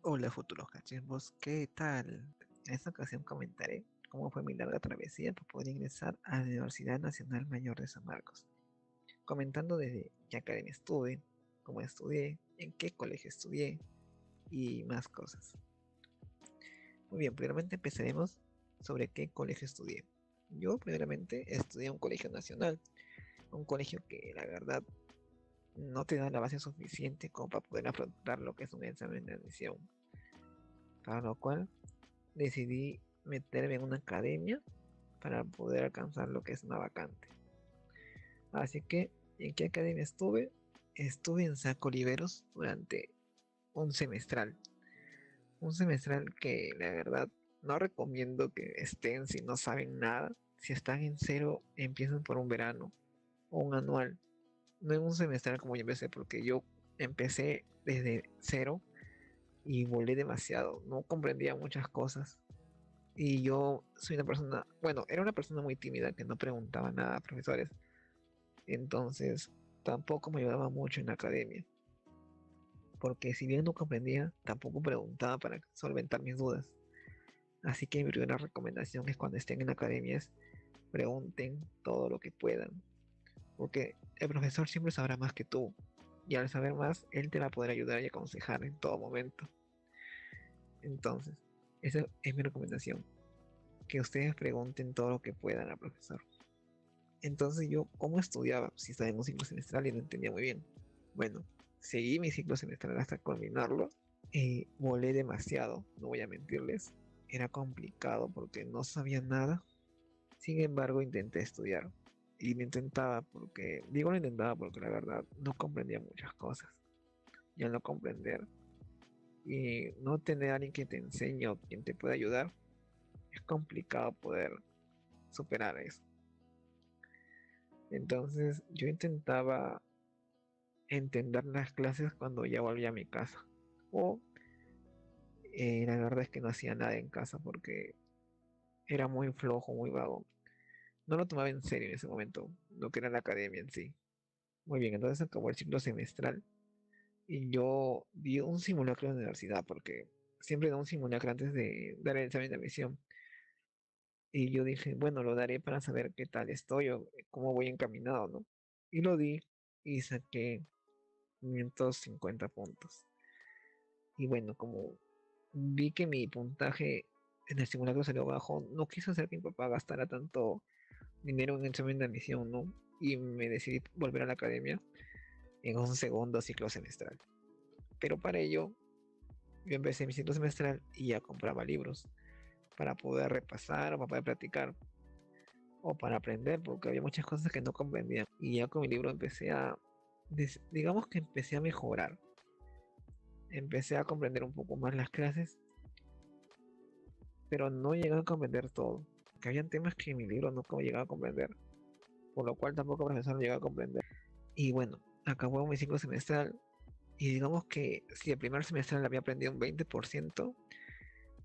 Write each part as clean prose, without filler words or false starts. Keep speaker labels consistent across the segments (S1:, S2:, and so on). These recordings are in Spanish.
S1: Hola futuros cachimbos, ¿qué tal? En esta ocasión comentaré cómo fue mi larga travesía para poder ingresar a la Universidad Nacional Mayor de San Marcos, comentando desde qué academia estuve, cómo estudié, en qué colegio estudié y más cosas. Muy bien, primeramente empezaremos sobre qué colegio estudié. Yo primeramente estudié en un colegio nacional, un colegio que la verdad no te da la base suficiente como para poder afrontar lo que es un examen de admisión, para lo cual decidí meterme en una academia para poder alcanzar lo que es una vacante. Así que, ¿en qué academia estuve? Estuve en Saco Oliveros durante un semestral. Un semestral que la verdad no recomiendo que estén si no saben nada. Si están en cero, empiezan por un verano o un anual. No en un semestral como yo empecé, porque yo empecé desde cero y volé demasiado. No comprendía muchas cosas. Y yo soy una persona, bueno, era una persona muy tímida que no preguntaba nada a profesores, entonces tampoco me ayudaba mucho en la academia, porque si bien no comprendía, tampoco preguntaba para solventar mis dudas. Así que mi primera recomendación es cuando estén en academias, pregunten todo lo que puedan, porque el profesor siempre sabrá más que tú, y al saber más, él te va a poder ayudar y aconsejar en todo momento. Entonces, esa es mi recomendación, que ustedes pregunten todo lo que puedan al profesor. Entonces yo, ¿cómo estudiaba? Si estaba en un ciclo semestral y no entendía muy bien. Bueno, seguí mi ciclo semestral hasta culminarlo y volé demasiado, no voy a mentirles. Era complicado porque no sabía nada. Sin embargo, intenté estudiar. Y lo intentaba porque, digo lo intentaba porque la verdad no comprendía muchas cosas. Y al no comprender y no tener a alguien que te enseñe o quien te pueda ayudar, es complicado poder superar eso. Entonces yo intentaba entender las clases cuando ya volvía a mi casa. O la verdad es que no hacía nada en casa porque era muy flojo, muy vago. No lo tomaba en serio en ese momento, lo que era la academia en sí. Muy bien, entonces acabó el ciclo semestral y yo di un simulacro de universidad porque siempre da un simulacro antes de dar el examen de admisión. Y yo dije, bueno, lo daré para saber qué tal estoy o cómo voy encaminado, ¿no? Y lo di y saqué 550 puntos. Y bueno, como vi que mi puntaje en el simulacro salió bajo, no quise hacer que mi papá gastara tanto dinero en el examen de admisión, ¿no? Y me decidí volver a la academia en un segundo ciclo semestral. Pero para ello, yo empecé mi ciclo semestral y ya compraba libros para poder repasar o para poder practicar o para aprender, porque había muchas cosas que no comprendía. Y ya con mi libro empecé a, digamos que empecé a mejorar. Empecé a comprender un poco más las clases, pero no llegué a comprender todo. Que habían temas que en mi libro no llegaba a comprender, por lo cual tampoco el profesor llegaba a comprender. Y bueno, acabó mi ciclo semestral y digamos que si el primer semestral había aprendido un 20%,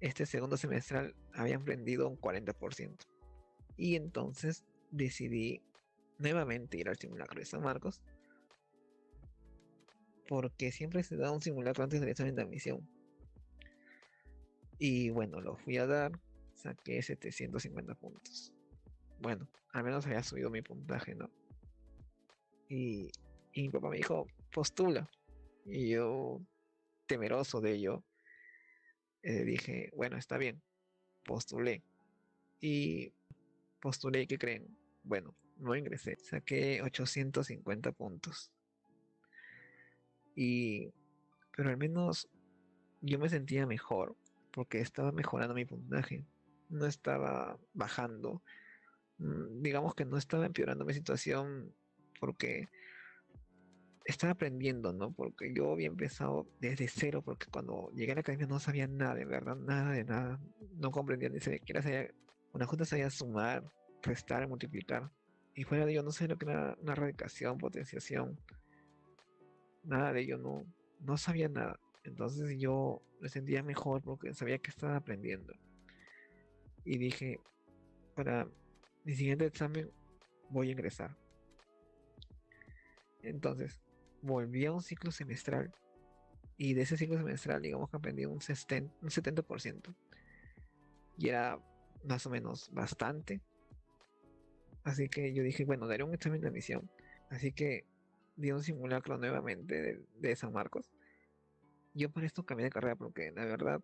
S1: este segundo semestral había aprendido un 40%. Y entonces decidí nuevamente ir al simulacro de San Marcos, porque siempre se da un simulacro antes del examen de admisión. Y bueno, lo fui a dar, saqué 750 puntos. Bueno, al menos había subido mi puntaje, ¿no? Y, y mi papá me dijo, postula. Y yo, temeroso de ello, dije, bueno, está bien, postulé. Y postulé, ¿qué creen? Bueno, no ingresé, saqué 850 puntos. Y, pero al menos yo me sentía mejor, porque estaba mejorando mi puntaje, no estaba bajando. Digamos que no estaba empeorando mi situación porque estaba aprendiendo, ¿no? Porque yo había empezado desde cero, porque cuando llegué a la academia no sabía nada, de verdad, nada de nada. No comprendía ni siquiera sabía, una junta sabía sumar, restar, multiplicar. Y fuera de ello no sé lo que era una radicación, potenciación, nada de ello, no sabía nada. Entonces yo me sentía mejor porque sabía que estaba aprendiendo. Y dije, para mi siguiente examen voy a ingresar. Entonces, volví a un ciclo semestral Y de ese ciclo semestral, digamos que aprendí un 70%. Y era más o menos bastante. Así que yo dije, bueno, daré un examen de admisión. Así que di un simulacro nuevamente de San Marcos. Yo por esto cambié de carrera porque la verdad,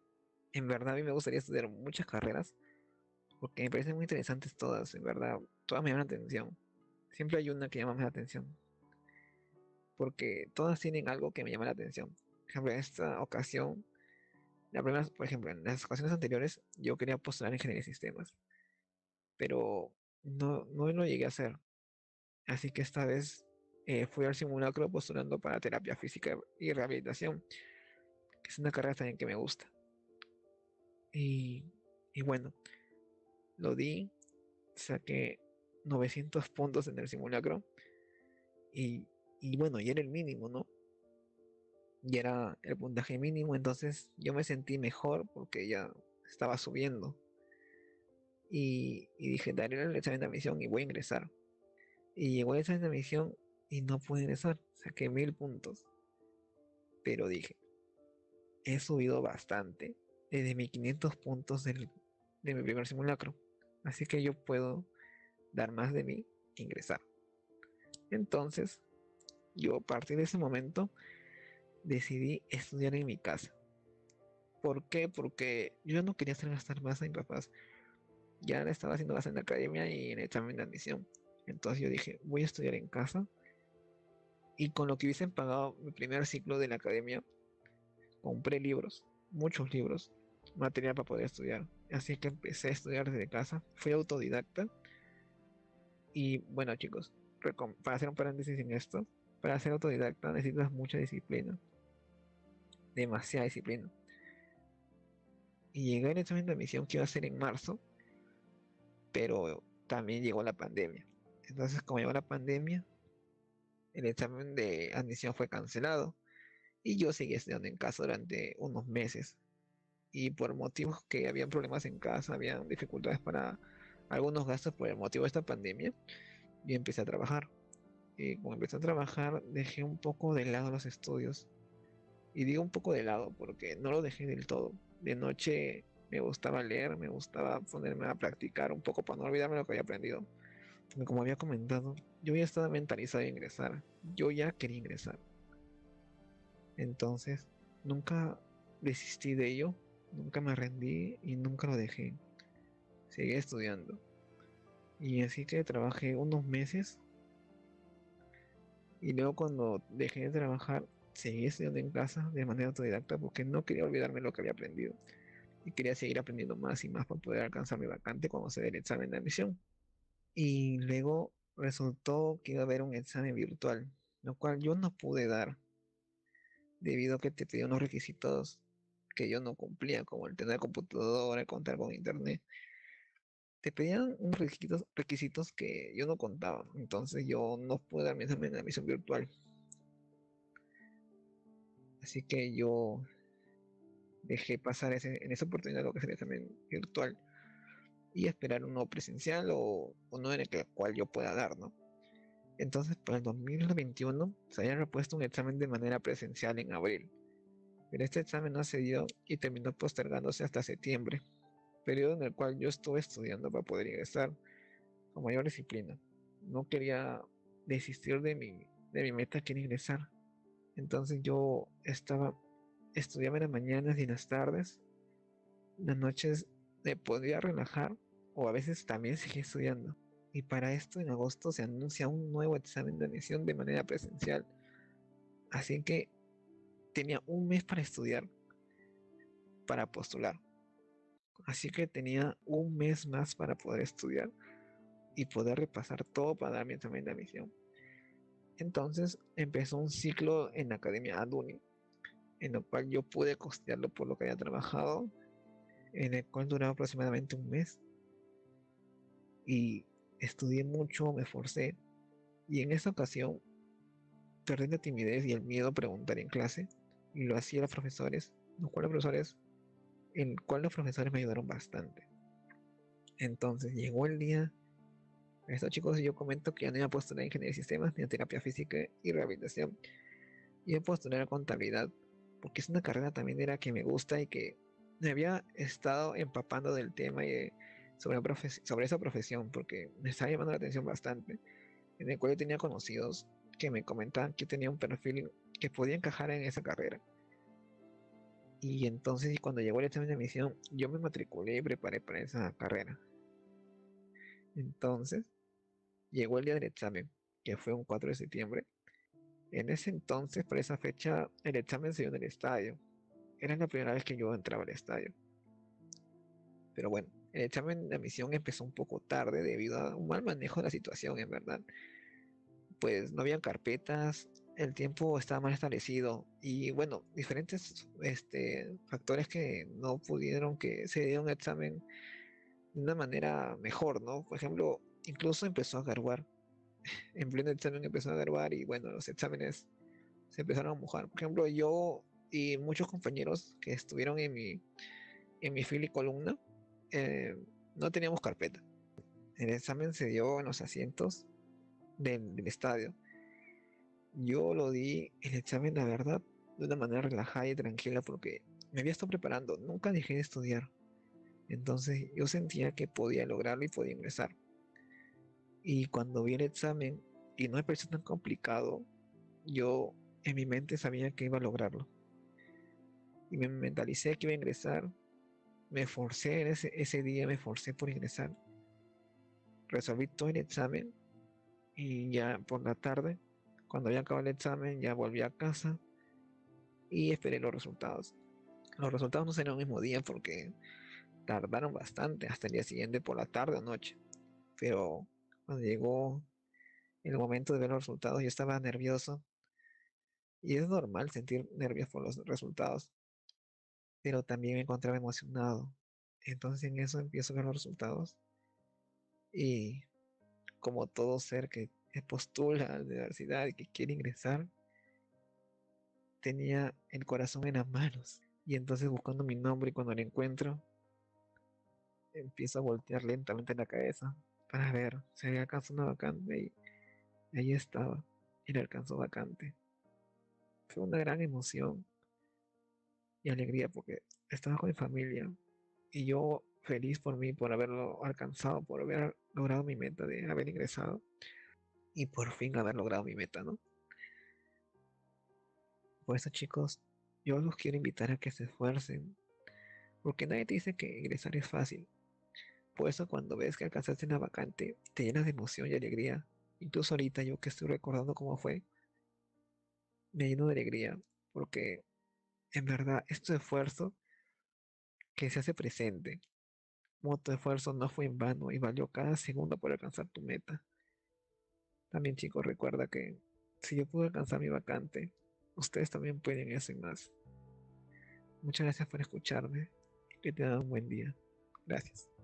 S1: en verdad a mí me gustaría estudiar muchas carreras porque me parecen muy interesantes todas, en verdad, todas me llaman la atención. Siempre hay una que llama más la atención porque todas tienen algo que me llama la atención. Por ejemplo, en esta ocasión, la primera, por ejemplo, en las ocasiones anteriores yo quería postular en ingeniería de sistemas, pero no lo llegué a hacer. Así que esta vez fui al simulacro postulando para terapia física y rehabilitación, que es una carrera también que me gusta. Y, y bueno, lo di, saqué 900 puntos en el simulacro y, y bueno, y era el mínimo, ¿no? Y era el puntaje mínimo, entonces yo me sentí mejor porque ya estaba subiendo. Y dije, daré el examen de admisión y voy a ingresar. Y llegó el examen de admisión y no pude ingresar, saqué 1000 puntos. Pero dije, he subido bastante desde mis 500 puntos de mi primer simulacro. Así que yo puedo dar más de mí e ingresar. Entonces, yo a partir de ese momento decidí estudiar en mi casa. ¿Por qué? Porque yo no quería hacer gastar más a mis papás. Ya le estaba haciendo gastar en la academia y en el examen de admisión. Entonces yo dije, voy a estudiar en casa. Y con lo que hubiesen pagado mi primer ciclo de la academia, compré libros, muchos libros, material para poder estudiar. Así que empecé a estudiar desde casa. Fui autodidacta. Y bueno, chicos, para hacer un paréntesis en esto, para ser autodidacta necesitas mucha disciplina, demasiada disciplina. Y llegué al examen de admisión que iba a ser en marzo, pero también llegó la pandemia. Entonces, como llegó la pandemia, el examen de admisión fue cancelado y yo seguí estudiando en casa durante unos meses. Y por motivos que habían problemas en casa, habían dificultades para algunos gastos por el motivo de esta pandemia, yo empecé a trabajar. Y como empecé a trabajar, dejé un poco de lado los estudios. Y digo un poco de lado porque no lo dejé del todo. De noche me gustaba leer, me gustaba ponerme a practicar un poco para no olvidarme lo que había aprendido. Porque como había comentado, yo ya estaba mentalizado a ingresar. Yo ya quería ingresar. Entonces, nunca desistí de ello, nunca me rendí y nunca lo dejé. Seguí estudiando. Y así que trabajé unos meses y luego cuando dejé de trabajar, seguí estudiando en casa de manera autodidacta porque no quería olvidarme lo que había aprendido. Y quería seguir aprendiendo más y más para poder alcanzar mi vacante cuando se dé el examen de admisión. Y luego resultó que iba a haber un examen virtual, lo cual yo no pude dar debido a que te pedía unos requisitos que yo no cumplía, como el tener computadora, contar con internet. Te pedían unos requisitos que yo no contaba, entonces yo no pude dar mi examen de admisión virtual. Así que yo dejé pasar en esa oportunidad lo que es el examen virtual y esperar uno presencial o uno en el cual yo pueda dar, ¿no? Entonces, para el 2021 se había repuesto un examen de manera presencial en abril, pero este examen no se dio y terminó postergándose hasta septiembre, periodo en el cual yo estuve estudiando para poder ingresar con mayor disciplina. No quería desistir de mi meta que era ingresar. Entonces yo estudiaba en las mañanas y en las tardes. En las noches me podía relajar o a veces también seguía estudiando. Y para esto en agosto se anuncia un nuevo examen de admisión de manera presencial. Así que tenía un mes para estudiar, para postular. Así que tenía un mes más para poder estudiar y poder repasar todo para dar mi examen de admisión. Entonces empezó un ciclo en la Academia Aduni, en el cual yo pude costearlo por lo que había trabajado, en el cual duraba aproximadamente un mes. Y estudié mucho, me esforcé. Y en esa ocasión perdí la timidez y el miedo a preguntar en clase. Y lo hacía a los profesores, en el cual los profesores me ayudaron bastante. Entonces llegó el día. A estos chicos yo comento que ya no iba a postular en ingeniería de sistemas ni en terapia física y rehabilitación. Iba a postular a contabilidad porque es una carrera también era que me gusta y que me había estado empapando del tema y sobre esa profesión, porque me estaba llamando la atención bastante, en el cual yo tenía conocidos que me comentaban que tenía un perfil que podía encajar en esa carrera. Y entonces cuando llegó el examen de admisión, yo me matriculé y preparé para esa carrera. Entonces llegó el día del examen, que fue un 4 de septiembre. En ese entonces, por esa fecha, el examen se dio en el estadio. Era la primera vez que yo entraba al estadio. Pero bueno, el examen de admisión empezó un poco tarde debido a un mal manejo de la situación, en verdad. Pues no habían carpetas, el tiempo estaba mal establecido y bueno, diferentes factores que no pudieron que se diera un examen de una manera mejor, ¿no? Por ejemplo, incluso empezó a garbar. En pleno examen empezó a garbar y bueno, los exámenes se empezaron a mojar. Por ejemplo, yo y muchos compañeros que estuvieron en mi fila y columna, eh, no teníamos carpeta. El examen se dio en los asientos del estadio. Yo lo di el examen, la verdad, de una manera relajada y tranquila porque me había estado preparando. Nunca dejé de estudiar. Entonces yo sentía que podía lograrlo y podía ingresar. Y cuando vi el examen y no me pareció tan complicado, yo en mi mente sabía que iba a lograrlo. Y me mentalicé que iba a ingresar. Me forcé en ese día, me forcé por ingresar. Resolví todo el examen y ya por la tarde, cuando había acabado el examen, ya volví a casa y esperé los resultados. Los resultados no salieron el mismo día porque tardaron bastante, hasta el día siguiente por la tarde o noche. Pero cuando llegó el momento de ver los resultados, yo estaba nervioso y es normal sentir nervios por los resultados, pero también me encontraba emocionado. Entonces en eso empiezo a ver los resultados y como todo ser que postula a la universidad y que quiere ingresar, tenía el corazón en las manos. Y entonces buscando mi nombre y cuando lo encuentro, empiezo a voltear lentamente la cabeza para ver si había acaso una vacante y ahí estaba, y le alcanzó vacante. Fue una gran emoción y alegría porque estaba con mi familia y yo feliz por mí, por haberlo alcanzado, por haber logrado mi meta de haber ingresado y por fin haber logrado mi meta, ¿no? Por eso, chicos, yo los quiero invitar a que se esfuercen, porque nadie te dice que ingresar es fácil. Por eso, cuando ves que alcanzaste una vacante, te llenas de emoción y alegría. Incluso ahorita yo que estoy recordando cómo fue, me lleno de alegría, porque en verdad es tu esfuerzo que se hace presente. Como tu esfuerzo no fue en vano y valió cada segundo por alcanzar tu meta. También, chicos, recuerda que si yo pude alcanzar mi vacante, ustedes también pueden y hacen más. Muchas gracias por escucharme y que tengan un buen día. Gracias.